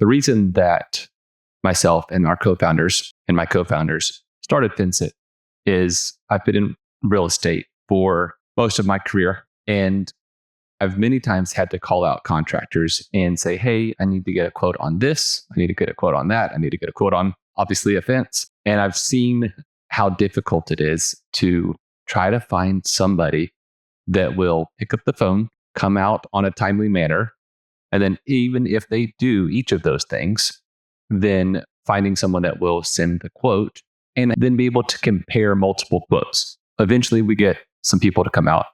The reason that myself and my co-founders started Fenceit is I've been in real estate for most of my career, and I've many times had to call out contractors and say, hey, I need to get a quote on this. I need to get a quote on that. I need to get a quote on, obviously, a fence. And I've seen how difficult it is to try to find somebody that will pick up the phone, come out on a timely manner. And then even if they do each of those things, then finding someone that will send the quote and then be able to compare multiple quotes. Eventually, we get some people to come out.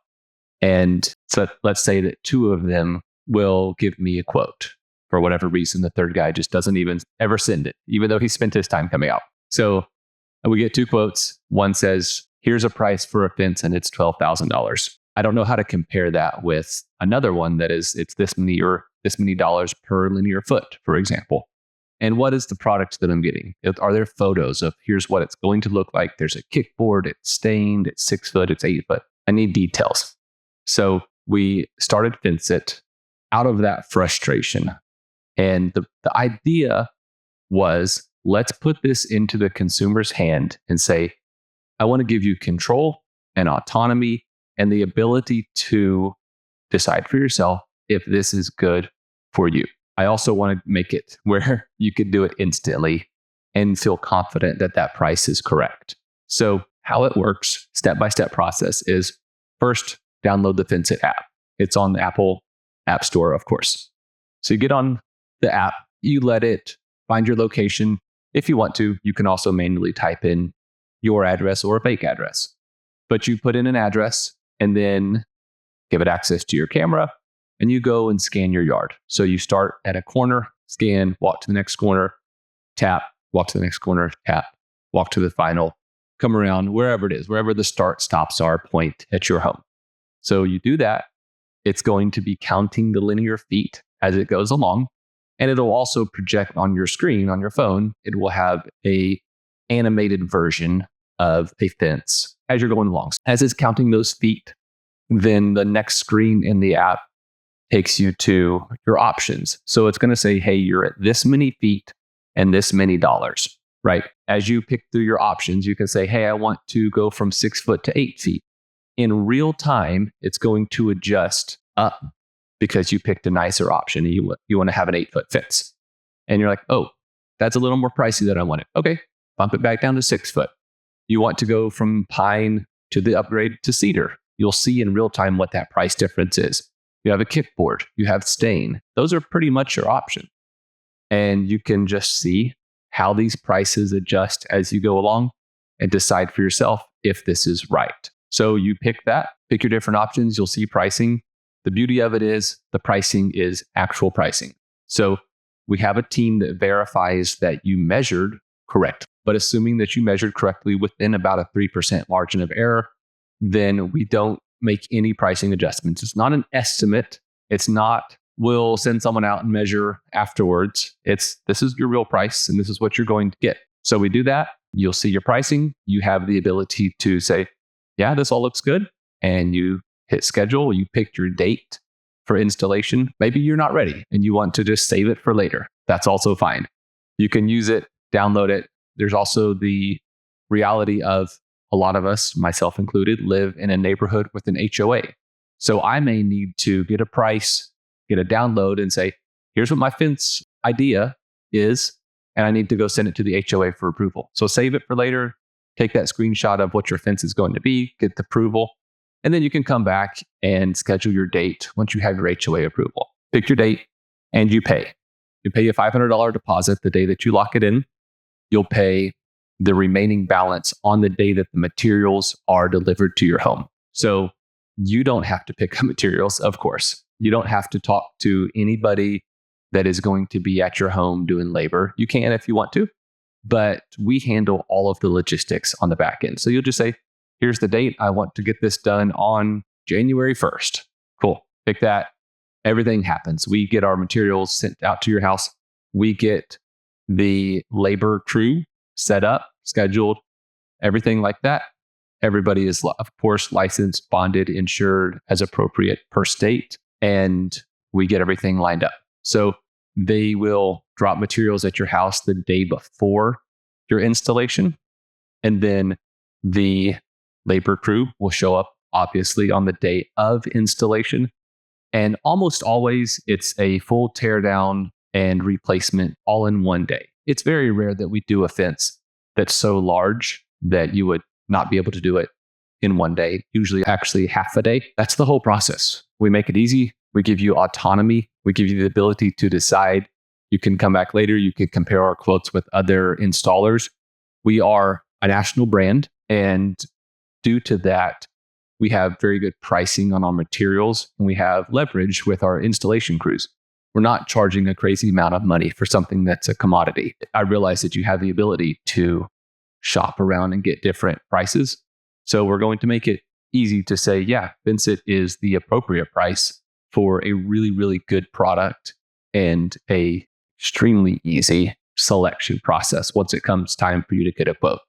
And so let's say that two of them will give me a quote. For whatever reason, the third guy just doesn't even ever send it, even though he spent his time coming out. So we get two quotes. One says, here's a price for a fence and it's $12,000. I don't know how to compare that with another one that is, it's this many dollars per linear foot, for example. And what is the product that I'm getting? Are there photos of here's what it's going to look like? There's a kickboard, it's stained, it's 6 foot, it's 8 foot. I need details. So we started Fenceit out of that frustration. And the idea was, let's put this into the consumer's hand and say, I want to give you control and autonomy and the ability to decide for yourself if this is good for you. I also want to make it where you could do it instantly and feel confident that that price is correct. So how it works, step-by-step process is first, download the Fenceit app. It's on the Apple App Store, of course. So you get on the app, you let it find your location. If you want to, you can also manually type in your address or a fake address. But you put in an address and then give it access to your camera and you go and scan your yard. So you start at a corner, scan, walk to the next corner, tap, walk to the next corner, tap, walk to the final, come around wherever it is, wherever the start stops are, point at your home. So you do that. It's going to be counting the linear feet as it goes along. And it'll also project on your screen, on your phone. It will have a animated version of a fence as you're going along. As it's counting those feet, then the next screen in the app takes you to your options. So it's going to say, hey, you're at this many feet and this many dollars, right? As you pick through your options, you can say, hey, I want to go from 6 foot to 8 feet. In real time, it's going to adjust up because you picked a nicer option and you want to have an 8-foot fence. And you're like, oh, that's a little more pricey than I wanted. Okay, bump it back down to 6 foot. You want to go from pine to the upgrade to cedar. You'll see in real time what that price difference is. You have a kickboard, you have stain. Those are pretty much your option. And you can just see how these prices adjust as you go along and decide for yourself if this is right. So you pick your different options, you'll see pricing. The beauty of it is the pricing is actual pricing. So we have a team that verifies that you measured correct. But assuming that you measured correctly within about a 3% margin of error, then we don't make any pricing adjustments. It's not an estimate. It's not, we'll send someone out and measure afterwards. This is your real price and this is what you're going to get. So we do that. You'll see your pricing. You have the ability to say, yeah, this all looks good. And you hit schedule. You pick your date for installation. Maybe you're not ready and you want to just save it for later. That's also fine. You can use it, download it. There's also the reality of a lot of us, myself included, live in a neighborhood with an HOA. So I may need to get a price, get a download and say, here's what my fence idea is, and I need to go send it to the HOA for approval. So save it for later, take that screenshot of what your fence is going to be, get the approval, and then you can come back and schedule your date once you have your HOA approval. Pick your date and you pay. You pay a $500 deposit the day that you lock it in. You'll pay the remaining balance on the day that the materials are delivered to your home. So you don't have to pick up materials, of course. You don't have to talk to anybody that is going to be at your home doing labor. You can if you want to, but we handle all of the logistics on the back end. So you'll just say, here's the date. I want to get this done on January 1st. Cool. Pick that. Everything happens. We get our materials sent out to your house. We get the labor crew set up, scheduled, everything like that. Everybody is, of course, licensed, bonded, insured as appropriate per state, and we get everything lined up. So They will drop materials at your house the day before your installation. And then the labor crew will show up, obviously, on the day of installation. And almost always, it's a full teardown and replacement all in one day. It's very rare that we do a fence that's so large that you would not be able to do it in one day, usually actually half a day. That's the whole process. We make it easy. We give you autonomy. We give you the ability to decide. You can come back later. You can compare our quotes with other installers. We are a national brand, and due to that, we have very good pricing on our materials, and we have leverage with our installation crews. We're not charging a crazy amount of money for something that's a commodity. I realize that you have the ability to shop around and get different prices. So we're going to make it easy to say, yeah, Fenceit is the appropriate price for a really, really good product and a extremely easy selection process once it comes time for you to get a quote.